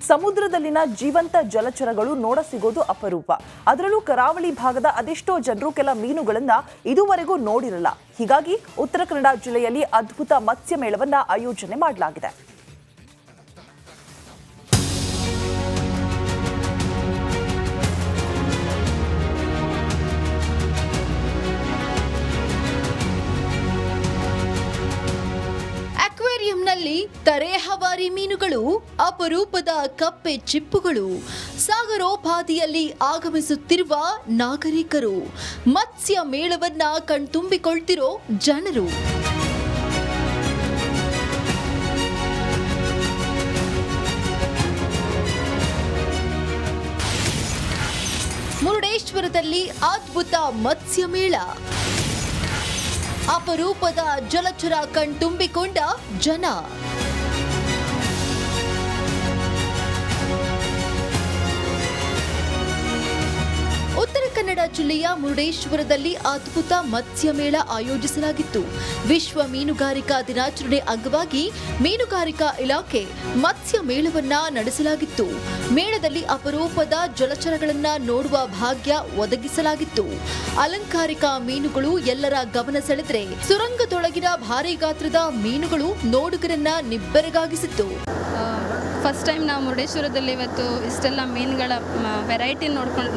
ಸಮುದ್ರದಲ್ಲಿನ ಜೀವಂತ ಜಲಚರಗಳು ನೋಡಸಿಗೋದು ಅಪರೂಪ. ಅದರಲ್ಲೂ ಕರಾವಳಿ ಭಾಗದ ಅದೆಷ್ಟೋ ಜನರು ಕೆಲ ಮೀನುಗಳನ್ನ ಇದುವರೆಗೂ ನೋಡಿರಲ್ಲ. ಹೀಗಾಗಿ ಉತ್ತರ ಕನ್ನಡ ಜಿಲ್ಲೆಯಲ್ಲಿ ಅದ್ಭುತ ಮತ್ಸ್ಯ ಮೇಳವನ್ನ ಆಯೋಜನೆ ಮಾಡಲಾಗಿದೆ. ಅಕ್ವೇರಿಯಂನಲ್ಲಿ ತರೇಹವಾರಿ ಮೀನುಗಳು, ಅಪರೂಪದ ಕಪ್ಪೆ ಚಿಪ್ಪುಗಳು, ಸಾಗರೋಪಾದಿಯಲ್ಲಿ ಆಗಮಿಸುತ್ತಿರುವ ನಾಗರಿಕರು, ಮತ್ಸ್ಯ ಮೇಳವನ್ನ ಕಣ್ತುಂಬಿಕೊಳ್ತಿರೋ ಜನರು. ಮುರುಡೇಶ್ವರದಲ್ಲಿ ಅದ್ಭುತ ಮತ್ಸ್ಯ ಮೇಳ, ಅಪರೂಪದ ಜಲಚರ ಕಣ್ತುಂಬಿಕೊಂಡ ಜನ. ಉತ್ತರ ಕನ್ನಡ ಜಿಲ್ಲೆಯ ಮುರುಡೇಶ್ವರದಲ್ಲಿ ಅದ್ಭುತ ಮತ್ಸ್ಯ ಮೇಳ ಆಯೋಜಿಸಲಾಗಿತ್ತು. ವಿಶ್ವ ಮೀನುಗಾರಿಕಾ ದಿನಾಚರಣೆ ಅಂಗವಾಗಿ ಮೀನುಗಾರಿಕಾ ಇಲಾಖೆ ಮತ್ಸ್ಯ ಮೇಳವನ್ನ ನಡೆಸಲಾಗಿತ್ತು. ಮೇಳದಲ್ಲಿ ಅಪರೂಪದ ಜಲಚರಗಳನ್ನ ನೋಡುವ ಭಾಗ್ಯ ಒದಗಿಸಲಾಗಿತ್ತು. ಅಲಂಕಾರಿಕ ಮೀನುಗಳು ಎಲ್ಲರ ಗಮನ ಸೆಳೆದರೆ, ಸುರಂಗದೊಳಗಿನ ಭಾರೀ ಗಾತ್ರದ ಮೀನುಗಳು ನೋಡುಗರನ್ನ ನಿಬ್ಬೆರಗಾಗಿಸಿತ್ತು. ಫಸ್ಟ್ ಟೈಮ್ ನಾವು ಮುರುಡೇಶ್ವರದಲ್ಲಿ ಇವತ್ತು ಇಷ್ಟೆಲ್ಲ ಮೀನುಗಳ ವೆರೈಟಿ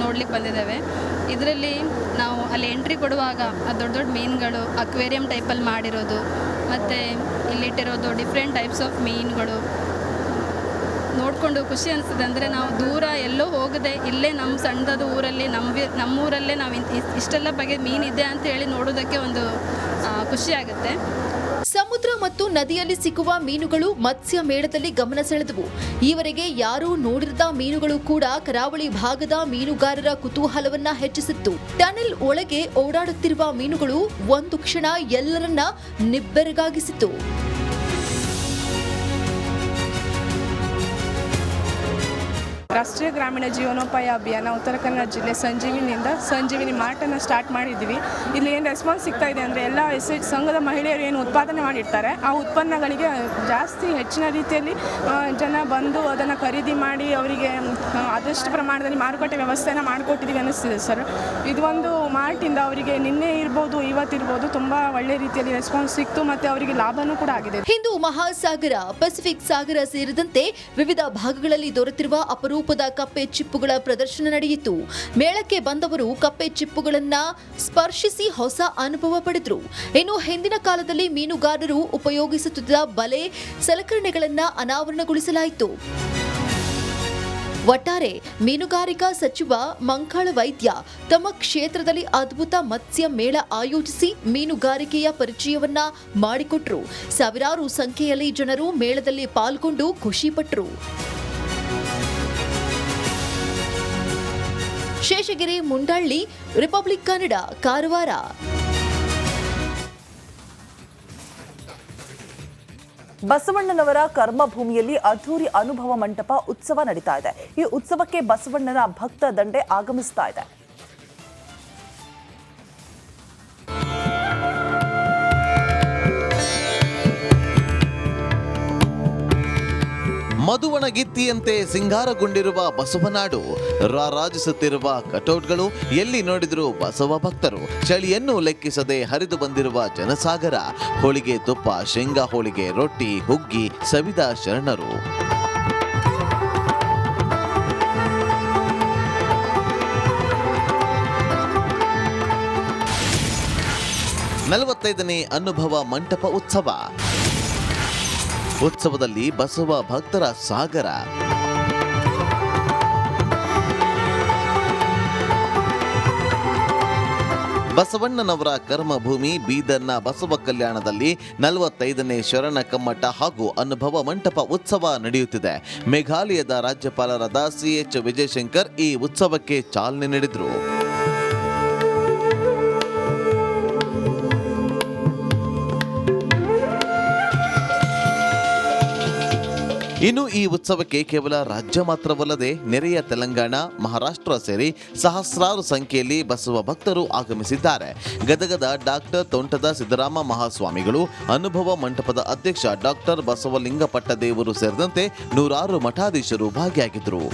ನೋಡ್ಲಿಕ್ಕೆ ಬಂದಿದ್ದೇವೆ. ಇದರಲ್ಲಿ ನಾವು ಅಲ್ಲಿ ಎಂಟ್ರಿ ಕೊಡುವಾಗ ದೊಡ್ಡ ದೊಡ್ಡ ಮೀನುಗಳು ಅಕ್ವೇರಿಯಂ ಟೈಪಲ್ಲಿ ಮಾಡಿರೋದು, ಮತ್ತು ಇಲ್ಲಿಟ್ಟಿರೋದು ಡಿಫ್ರೆಂಟ್ ಟೈಪ್ಸ್ ಆಫ್ ಮೀನುಗಳು ನೋಡಿಕೊಂಡು ಖುಷಿ ಅನಿಸ್ತದೆ. ಅಂದರೆ ನಾವು ದೂರ ಎಲ್ಲೋ ಹೋಗದೆ ಇಲ್ಲೇ ನಮ್ಮ ಸಣ್ಣದು ಊರಲ್ಲಿ ನಮ್ಮೂರಲ್ಲೇ ನಾವು ಇಷ್ಟೆಲ್ಲ ಬಗೆ ಮೀನಿದೆ ಅಂತ ಹೇಳಿ ನೋಡೋದಕ್ಕೆ ಒಂದು ಖುಷಿ ಆಗುತ್ತೆ. ಸಮುದ್ರ ಮತ್ತು ನದಿಯಲ್ಲಿ ಸಿಕ್ಕುವ ಮೀನುಗಳು ಮತ್ಸ್ಯ ಮೇಳದಲ್ಲಿ ಗಮನ ಸೆಳೆದವು. ಈವರೆಗೆ ಯಾರೂ ನೋಡಿರದ ಮೀನುಗಳು ಕೂಡ ಕರಾವಳಿ ಭಾಗದ ಮೀನುಗಾರರ ಕುತೂಹಲವನ್ನ ಹೆಚ್ಚಿಸಿತ್ತು. ಟನೆಲ್ ಒಳಗೆ ಓಡಾಡುತ್ತಿರುವ ಮೀನುಗಳು ಒಂದು ಕ್ಷಣ ಎಲ್ಲರನ್ನ ನಿಬ್ಬೆರಗಾಗಿಸಿತು. ರಾಷ್ಟ್ರೀಯ ಗ್ರಾಮೀಣ ಜೀವನೋಪಾಯ ಅಭಿಯಾನ ಉತ್ತರ ಕನ್ನಡ ಜಿಲ್ಲೆ ಸಂಜೀವಿನಿ ಮಾರ್ಟನ್ನು ಸ್ಟಾರ್ಟ್ ಮಾಡಿದ್ದೀವಿ. ಇಲ್ಲಿ ಏನು ರೆಸ್ಪಾನ್ಸ್ ಸಿಗ್ತಾ ಇದೆ ಅಂದರೆ, ಎಲ್ಲ ಸಂಘದ ಮಹಿಳೆಯರು ಏನು ಉತ್ಪಾದನೆ ಮಾಡಿರ್ತಾರೆ ಆ ಉತ್ಪನ್ನಗಳಿಗೆ ಹೆಚ್ಚಿನ ರೀತಿಯಲ್ಲಿ ಜನ ಬಂದು ಅದನ್ನು ಖರೀದಿ ಮಾಡಿ ಅವರಿಗೆ ಆದಷ್ಟು ಪ್ರಮಾಣದಲ್ಲಿ ಮಾರುಕಟ್ಟೆ ವ್ಯವಸ್ಥೆನ ಮಾಡಿಕೊಟ್ಟಿದ್ದೀವಿ ಅನ್ನಿಸ್ತಿದೆ ಸರ್. ಇದು ಒಂದು ಮಾರ್ಟಿಂದ ಅವರಿಗೆ ನಿನ್ನೆ ಇರ್ಬೋದು ಇವತ್ತಿರ್ಬೋದು ತುಂಬ ಒಳ್ಳೆ ರೀತಿಯಲ್ಲಿ ರೆಸ್ಪಾನ್ಸ್ ಸಿಕ್ತು ಮತ್ತು ಅವರಿಗೆ ಲಾಭನೂ ಕೂಡ ಆಗಿದೆ. ಹಿಂದೂ ಮಹಾಸಾಗರ, ಪೆಸಿಫಿಕ್ ಸಾಗರ ಸೇರಿದಂತೆ ವಿವಿಧ ಭಾಗಗಳಲ್ಲಿ ದೊರೆತಿರುವ ಅಪರೂಪದ ಕಪ್ಪೆ ಚಿಪ್ಪುಗಳ ಪ್ರದರ್ಶನ ನಡೆಯಿತು. ಮೇಳಕ್ಕೆ ಬಂದವರು ಕಪ್ಪೆ ಚಿಪ್ಪುಗಳನ್ನ ಸ್ಪರ್ಶಿಸಿ ಹೊಸ ಅನುಭವ ಪಡೆದರು. ಇನ್ನು ಹಿಂದಿನ ಕಾಲದಲ್ಲಿ ಮೀನುಗಾರರು ಉಪಯೋಗಿಸುತ್ತಿದ್ದ ಬಲೆ, ಸಲಕರಣೆಗಳನ್ನ ಅನಾವರಣಗೊಳಿಸಲಾಯಿತು. ಒಟ್ಟಾರೆ ಮೀನುಗಾರಿಕಾ ಸಚಿವ ಮಂಕಾಳ ವೈದ್ಯ ತಮ್ಮ ಕ್ಷೇತ್ರದಲ್ಲಿ ಅದ್ಭುತ ಮತ್ಸ್ಯ ಮೇಳ ಆಯೋಜಿಸಿ ಮೀನುಗಾರಿಕೆಯ ಪರಿಚಯವನ್ನ ಮಾಡಿಕೊಟ್ರು. ಸಾವಿರಾರು ಸಂಖ್ಯೆಯಲ್ಲಿ ಜನರು ಮೇಳದಲ್ಲಿ ಪಾಲ್ಗೊಂಡು ಖುಷಿಪಟ್ಟರು. ಶೇಷಗಿರಿ ಮುಂಡಳ್ಳಿ, ರಿಪಬ್ಲಿಕ್ ಕನ್ನಡ, ಕಾರವಾರ. ಬಸವಣ್ಣನವರ ಕರ್ಮಭೂಮಿಯಲ್ಲಿ ಅದ್ಧೂರಿ ಅನುಭವ ಮಂಟಪ ಉತ್ಸವ ನಡೀತಾ ಇದೆ. ಈ ಉತ್ಸವಕ್ಕೆ ಬಸವಣ್ಣನ ಭಕ್ತ ದಂಡೆ ಆಗಮಿಸ್ತಾ ಇದೆ. ಮಧುವಣಗಿತ್ತಿಯಂತೆ ಸಿಂಗಾರಗೊಂಡಿರುವ ಬಸವನಾಡು, ರಾರಾಜಿಸುತ್ತಿರುವ ಕಟೌಟ್ಗಳು, ಎಲ್ಲಿ ನೋಡಿದರೂ ಬಸವ ಭಕ್ತರು, ಚಳಿಯನ್ನು ಲೆಕ್ಕಿಸದೆ ಹರಿದು ಬಂದಿರುವ ಜನಸಾಗರ, ಹೋಳಿಗೆ ತುಪ್ಪ, ಶೇಂಗಾ ಹೋಳಿಗೆ, ರೊಟ್ಟಿ, ಹುಗ್ಗಿ ಸವಿದ ಶರಣರು. ನಲವತ್ತೈದನೇ ಅನುಭವ ಮಂಟಪ ಉತ್ಸವದಲ್ಲಿ ಬಸವ ಭಕ್ತರ ಸಾಗರ. ಬಸವಣ್ಣನವರ ಕರ್ಮಭೂಮಿ ಬೀದರ್ನ ಬಸವ ಕಲ್ಯಾಣದಲ್ಲಿ 45ನೇ ಶರಣ ಕಮ್ಮಟ ಹಾಗೂ ಅನುಭವ ಮಂಟಪ ಉತ್ಸವ ನಡೆಯುತ್ತಿದೆ. ಮೇಘಾಲಯದ ರಾಜ್ಯಪಾಲರಾದ CH ವಿಜಯಶಂಕರ್ ಈ ಉತ್ಸವಕ್ಕೆ ಚಾಲನೆ ನೀಡಿದರು. ಇನ್ನು ಈ ಉತ್ಸವಕ್ಕೆ ಕೇವಲ ರಾಜ್ಯ ಮಾತ್ರವಲ್ಲದೆ ನೆರೆಯ ತೆಲಂಗಾಣ, ಮಹಾರಾಷ್ಟ್ರ ಸೇರಿ ಸಹಸ್ರಾರು ಸಂಖ್ಯೆಯಲ್ಲಿ ಬಸವ ಭಕ್ತರು ಆಗಮಿಸಿದ್ದಾರೆ. ಗದಗದ ಡಾಕ್ಟರ್ ತೋಂಟದ ಸಿದ್ದರಾಮ ಮಹಾಸ್ವಾಮಿಗಳು, ಅನುಭವ ಮಂಟಪದ ಅಧ್ಯಕ್ಷ ಡಾಕ್ಟರ್ ಬಸವಲಿಂಗಪಟ್ಟದೇವರು ಸೇರಿದಂತೆ ನೂರಾರು ಮಠಾಧೀಶರು ಭಾಗಿಯಾಗಿದ್ದರು.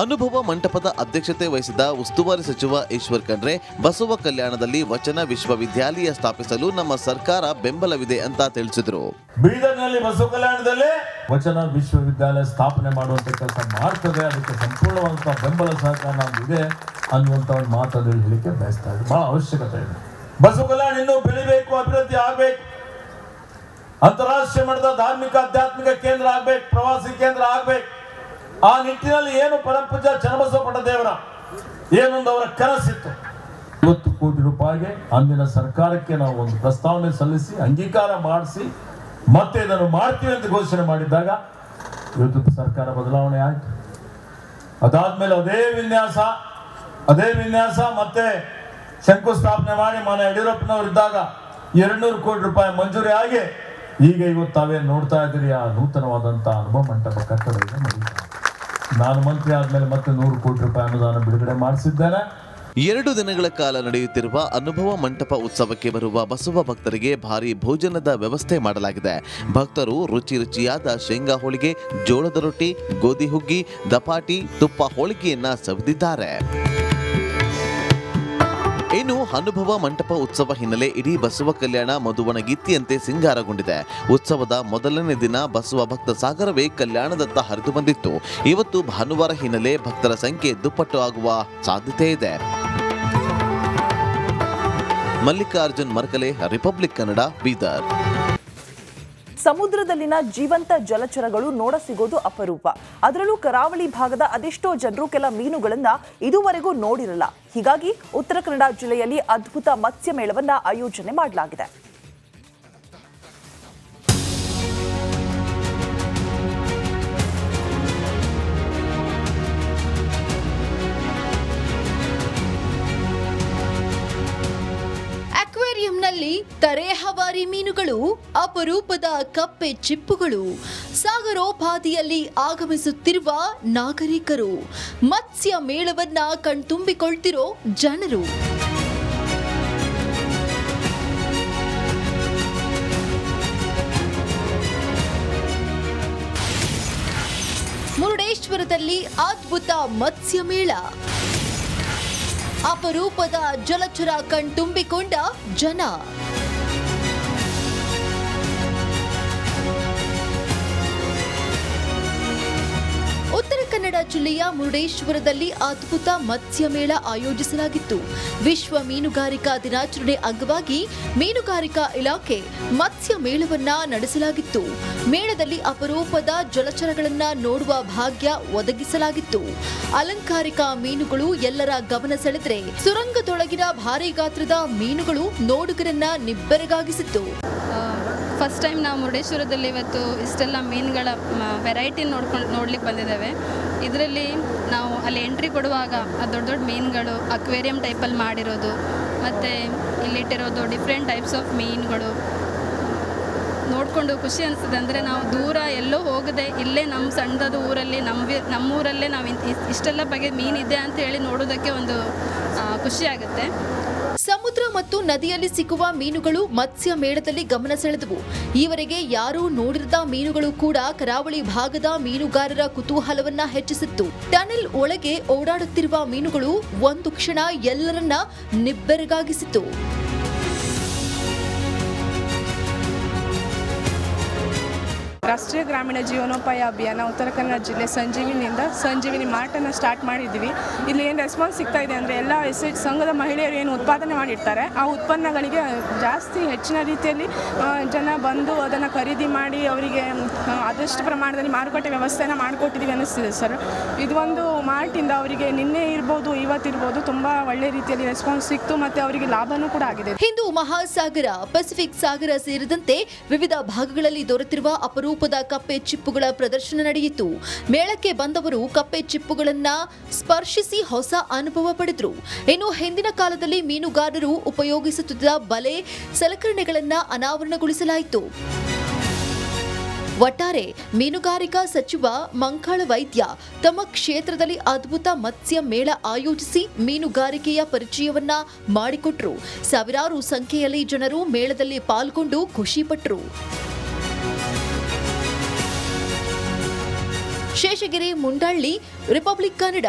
ಅನುಭವ ಮಂಟಪದ ಅಧ್ಯಕ್ಷತೆ ವಹಿಸಿದ ಉಸ್ತುವಾರಿ ಸಚಿವ ಈಶ್ವರ್ ಖಂಡ್ರೆ, ಬಸವ ಕಲ್ಯಾಣದಲ್ಲಿ ವಚನ ವಿಶ್ವವಿದ್ಯಾಲಯ ಸ್ಥಾಪಿಸಲು ನಮ್ಮ ಸರ್ಕಾರ ಬೆಂಬಲವಿದೆ ಅಂತ ತಿಳಿಸಿದರು. ಬೀದರ್ನಲ್ಲಿ ಬಸವ ಕಲ್ಯಾಣದಲ್ಲಿ ವಚನ ವಿಶ್ವವಿದ್ಯಾಲಯ ಸ್ಥಾಪನೆ ಮಾಡುವಂತ ಕೆಲಸ ಮಾಡ್ತದೆ, ಅದಕ್ಕೆ ಸಂಪೂರ್ಣವಾದಂತಹ ಬೆಂಬಲ ಸಹಕಾರ ನಮಗಿದೆ ಅನ್ನುವಂತ ಒಂದು ಮಾತಲ್ಲಿ ಹೇಳಿಕೆ ಬಯಸ್ತಾ ಇದೆ. ಬಹಳ ಅವಶ್ಯಕತೆ ಇದೆ. ಬಸವ ಕಲ್ಯಾಣ ಇನ್ನೂ ಬೆಳಿಬೇಕು, ಅಭಿವೃದ್ಧಿ ಆಗ್ಬೇಕು, ಅಂತಾರಾಷ್ಟ್ರೀಯ ಮಟ್ಟದ ಧಾರ್ಮಿಕ ಆಧ್ಯಾತ್ಮಿಕ ಕೇಂದ್ರ ಆಗ್ಬೇಕು, ಪ್ರವಾಸಿ ಕೇಂದ್ರ ಆಗ್ಬೇಕು. ಆ ನಿಟ್ಟಿನಲ್ಲಿ ಏನು ಪರಮಪೂಜ್ಯ ಚನ್ನಬಸವ ಪಟ್ಟದೇವರ ಏನೊಂದು ಅವರ ಕನಸಿತ್ತು. 50 ಕೋಟಿ ರೂಪಾಯಿಗೆ ಅಂದಿನ ಸರ್ಕಾರಕ್ಕೆ ನಾವು ಒಂದು ಪ್ರಸ್ತಾವನೆ ಸಲ್ಲಿಸಿ ಅಂಗೀಕಾರ ಮಾಡಿಸಿ ಮತ್ತೆ ಇದನ್ನು ಮಾಡ್ತೀವಿ ಅಂತ ಘೋಷಣೆ ಮಾಡಿದ್ದಾಗ ಇವತ್ತು ಸರ್ಕಾರ ಬದಲಾವಣೆ ಆಯ್ತು. ಅದಾದ್ಮೇಲೆ ಅದೇ ವಿನ್ಯಾಸ ಮತ್ತೆ ಶಂಕುಸ್ಥಾಪನೆ ಮಾಡಿ ಮಾನ್ಯ ಯಡಿಯೂರಪ್ಪನವರು ಇದ್ದಾಗ 200 ಕೋಟಿ ರೂಪಾಯಿ ಮಂಜೂರಿ ಆಗಿ ಈಗ ಇವತ್ತು ತಾವೇ ನೋಡ್ತಾ ಇದ್ದೀರಿ ಆ ನೂತನವಾದಂತಹ ಅನುಭವ ಮಂಟಪ ಕಟ್ಟಡ ಇದೆ ನಡೀತಾ. ನಾನು ಮಂತ್ರಿ ಆದ್ಮೇಲೆ ಮತ್ತೆ 100 ಕೋಟಿ ರೂಪಾಯಿ ಅನುದಾನ ಬಿಡುಗಡೆ ಮಾಡಿಸಿದ್ದೇನೆ. 2 ದಿನಗಳ ಕಾಲ ನಡೆಯುತ್ತಿರುವ ಅನುಭವ ಮಂಟಪ ಉತ್ಸವಕ್ಕೆ ಬರುವ ಬಸವ ಭಕ್ತರಿಗೆ ಭಾರಿ ಭೋಜನದ ವ್ಯವಸ್ಥೆ ಮಾಡಲಾಗಿದೆ. ಭಕ್ತರು ರುಚಿಯಾದ ಶೇಂಗಾ ಹೋಳಿಗೆ, ಜೋಳದ ರೊಟ್ಟಿ, ಗೋಧಿ ಹುಗ್ಗಿ, ದಪಾಟಿ, ತುಪ್ಪ ಹೋಳಿಗೆಯನ್ನ ಸವಿದಿದ್ದಾರೆ. ಇನ್ನು ಅನುಭವ ಮಂಟಪ ಉತ್ಸವ ಹಿನ್ನೆಲೆ ಇಡೀ ಬಸವ ಕಲ್ಯಾಣ ಮಧುವಣಗಿತ್ತಿಯಂತೆ ಸಿಂಗಾರಗೊಂಡಿದೆ. ಉತ್ಸವದ ಮೊದಲನೇ ದಿನ ಬಸವ ಭಕ್ತ ಸಾಗರವೇ ಕಲ್ಯಾಣದತ್ತ ಹರಿದು ಬಂದಿತ್ತು. ಇವತ್ತು ಭಾನುವಾರ ಹಿನ್ನೆಲೆ ಭಕ್ತರ ಸಂಖ್ಯೆ ದುಪ್ಪಟ್ಟು ಆಗುವ ಸಾಧ್ಯತೆ ಇದೆ. ಮಲ್ಲಿಕಾರ್ಜುನ್ ಮರ್ಕಲೆ, ರಿಪಬ್ಲಿಕ್ ಕನ್ನಡ, ಬೀದರ್. ಸಮುದ್ರದಲ್ಲಿನ ಜೀವಂತ ಜಲಚರಗಳು ನೋಡಸಿಗೋದು ಅಪರೂಪ. ಅದರಲ್ಲೂ ಕರಾವಳಿ ಭಾಗದ ಅದೆಷ್ಟೋ ಜನರು ಕೆಲ ಮೀನುಗಳನ್ನ ಇದುವರೆಗೂ ನೋಡಿರಲ್ಲ. ಹೀಗಾಗಿ ಉತ್ತರ ಕನ್ನಡ ಜಿಲ್ಲೆಯಲ್ಲಿ ಅದ್ಭುತ ಮತ್ಸ್ಯ ಮೇಳವನ್ನ ಆಯೋಜನೆ ಮಾಡಲಾಗಿದೆ. ಅಕ್ವೇರಿಯಂನಲ್ಲಿ ತರೇಹವಾರಿ ಮೀನುಗಳು, ಅಪರೂಪದ ಕಪ್ಪೆ ಚಿಪ್ಪುಗಳು, ಸಾಗರೋಪಾದಿಯಲ್ಲಿ ಆಗಮಿಸುತ್ತಿರುವ ನಾಗರಿಕರು, ಮತ್ಸ್ಯ ಮೇಳವನ್ನ ಕಣ್ತುಂಬಿಕೊಳ್ತಿರೋ ಜನರು. ಮುರುಡೇಶ್ವರದಲ್ಲಿ ಅದ್ಭುತ ಮತ್ಸ್ಯ ಮೇಳ, ಅಪರೂಪದ ಜಲಚರ ಕಣ್ತುಂಬಿಕೊಂಡ ಜನ. ಉತ್ತರ ಕನ್ನಡ ಜಿಲ್ಲೆಯ ಮುರುಡೇಶ್ವರದಲ್ಲಿ ಅದ್ಭುತ ಮತ್ಸ್ಯ ಮೇಳ ಆಯೋಜಿಸಲಾಗಿತ್ತು. ವಿಶ್ವ ಮೀನುಗಾರಿಕಾ ದಿನಾಚರಣೆ ಅಂಗವಾಗಿ ಮೀನುಗಾರಿಕಾ ಇಲಾಖೆ ಮತ್ಸ್ಯ ಮೇಳವನ್ನ ನಡೆಸಲಾಗಿತ್ತು. ಮೇಳದಲ್ಲಿ ಅಪರೂಪದ ಜಲಚರಗಳನ್ನ ನೋಡುವ ಭಾಗ್ಯ ಒದಗಿಸಲಾಗಿತ್ತು. ಅಲಂಕಾರಿಕ ಮೀನುಗಳು ಎಲ್ಲರ ಗಮನ ಸೆಳೆದರೆ, ಸುರಂಗದೊಳಗಿನ ಭಾರಿ ಗಾತ್ರದ ಮೀನುಗಳು ನೋಡುಗರನ್ನ ನಿಬ್ಬೆರಗಾಗಿಸಿತ್ತು. ಫಸ್ಟ್ ಟೈಮ್ ನಾವು ಮುರುಡೇಶ್ವರದಲ್ಲಿ ಇವತ್ತು ಇಷ್ಟೆಲ್ಲ ಮೀನುಗಳ ವೆರೈಟಿ ನೋಡ್ಲಿಕ್ಕೆ ಬಂದಿದ್ದೇವೆ. ಇದರಲ್ಲಿ ನಾವು ಅಲ್ಲಿ ಎಂಟ್ರಿ ಕೊಡುವಾಗ ದೊಡ್ಡ ದೊಡ್ಡ ಮೀನುಗಳು ಅಕ್ವೇರಿಯಂ ಟೈಪಲ್ಲಿ ಮಾಡಿರೋದು, ಮತ್ತು ಇಲ್ಲಿಟ್ಟಿರೋದು ಡಿಫ್ರೆಂಟ್ ಟೈಪ್ಸ್ ಆಫ್ ಮೀನುಗಳು ನೋಡಿಕೊಂಡು ಖುಷಿ ಅನಿಸ್ತದೆ. ಅಂದರೆ ನಾವು ದೂರ ಎಲ್ಲೋ ಹೋಗದೆ ಇಲ್ಲೇ ನಮ್ಮ ಸಣ್ಣದು ಊರಲ್ಲಿ ನಮ್ಮೂರಲ್ಲೇ ನಾವು ಇಷ್ಟೆಲ್ಲ ಬಗೆ ಮೀನಿದೆ ಅಂತ ಹೇಳಿ ನೋಡೋದಕ್ಕೆ ಒಂದು ಖುಷಿ ಆಗುತ್ತೆ. ಸಮುದ್ರ ಮತ್ತು ನದಿಯಲ್ಲಿ ಸಿಕ್ಕುವ ಮೀನುಗಳು ಮತ್ಸ್ಯ ಮೇಳದಲ್ಲಿ ಗಮನ ಸೆಳೆದವು. ಈವರೆಗೆ ಯಾರೂ ನೋಡಿರದ ಮೀನುಗಳು ಕೂಡ ಕರಾವಳಿ ಭಾಗದ ಮೀನುಗಾರರ ಕುತೂಹಲವನ್ನ ಹೆಚ್ಚಿಸಿತ್ತು. ಟನೆಲ್ ಒಳಗೆ ಓಡಾಡುತ್ತಿರುವ ಮೀನುಗಳು ಒಂದು ಕ್ಷಣ ಎಲ್ಲರನ್ನ ನಿಬ್ಬೆರಗಾಗಿಸಿತು. ರಾಷ್ಟ್ರೀಯ ಗ್ರಾಮೀಣ ಜೀವನೋಪಾಯ ಅಭಿಯಾನ ಉತ್ತರ ಕನ್ನಡ ಜಿಲ್ಲೆ ಸಂಜೀವಿನಿ ಮಾರ್ಟನ್ನು ಸ್ಟಾರ್ಟ್ ಮಾಡಿದ್ದೀವಿ. ಇಲ್ಲಿ ಏನು ರೆಸ್ಪಾನ್ಸ್ ಸಿಗ್ತಾ ಇದೆ ಅಂದರೆ ಎಲ್ಲ ಸಂಘದ ಮಹಿಳೆಯರು ಏನು ಉತ್ಪಾದನೆ ಮಾಡಿರ್ತಾರೆ ಆ ಉತ್ಪನ್ನಗಳಿಗೆ ಹೆಚ್ಚಿನ ರೀತಿಯಲ್ಲಿ ಜನ ಬಂದು ಅದನ್ನು ಖರೀದಿ ಮಾಡಿ ಅವರಿಗೆ ಆದಷ್ಟು ಪ್ರಮಾಣದಲ್ಲಿ ಮಾರುಕಟ್ಟೆ ವ್ಯವಸ್ಥೆನ ಮಾಡಿಕೊಟ್ಟಿದ್ದೀವಿ ಅನ್ನಿಸ್ತಿದೆ ಸರ್. ಇದು ಒಂದು ಮಾರ್ಟಿಂದ ಅವರಿಗೆ ನಿನ್ನೆ ಇರ್ಬೋದು ಇವತ್ತಿರ್ಬೋದು ತುಂಬ ಒಳ್ಳೆ ರೀತಿಯಲ್ಲಿ ರೆಸ್ಪಾನ್ಸ್ ಸಿಕ್ತು ಮತ್ತು ಅವರಿಗೆ ಲಾಭನೂ ಕೂಡ ಆಗಿದೆ. ಹಿಂದೂ ಮಹಾಸಾಗರ, ಪೆಸಿಫಿಕ್ ಸಾಗರ ಸೇರಿದಂತೆ ವಿವಿಧ ಭಾಗಗಳಲ್ಲಿ ದೊರೆತಿರುವ ಅಪರೂಪ ಅಪರೂಪದ ಕಪ್ಪೆ ಚಿಪ್ಪುಗಳ ಪ್ರದರ್ಶನ ನಡೆಯಿತು. ಮೇಳಕ್ಕೆ ಬಂದವರು ಕಪ್ಪೆ ಚಿಪ್ಪುಗಳನ್ನ ಸ್ಪರ್ಶಿಸಿ ಹೊಸ ಅನುಭವ ಪಡೆದರು. ಇನ್ನು ಹಿಂದಿನ ಕಾಲದಲ್ಲಿ ಮೀನುಗಾರರು ಉಪಯೋಗಿಸುತ್ತಿದ್ದ ಬಲೆ, ಸಲಕರಣೆಗಳನ್ನ ಅನಾವರಣಗೊಳಿಸಲಾಯಿತು. ಒಟ್ಟಾರೆ ಮೀನುಗಾರಿಕಾ ಸಚಿವ ಮಂಕಾಳ ವೈದ್ಯ ತಮ್ಮ ಕ್ಷೇತ್ರದಲ್ಲಿ ಅದ್ಭುತ ಮತ್ಸ್ಯ ಮೇಳ ಆಯೋಜಿಸಿ ಮೀನುಗಾರಿಕೆಯ ಪರಿಚಯವನ್ನ ಮಾಡಿಕೊಟ್ರು. ಸಾವಿರಾರು ಸಂಖ್ಯೆಯಲ್ಲಿ ಜನರು ಮೇಳದಲ್ಲಿ ಪಾಲ್ಗೊಂಡು ಖುಷಿಪಟ್ಟರು. ಶೇಷಗಿರಿ ಮುಂಡಳ್ಳಿ, ರಿಪಬ್ಲಿಕ್ ಕನ್ನಡ.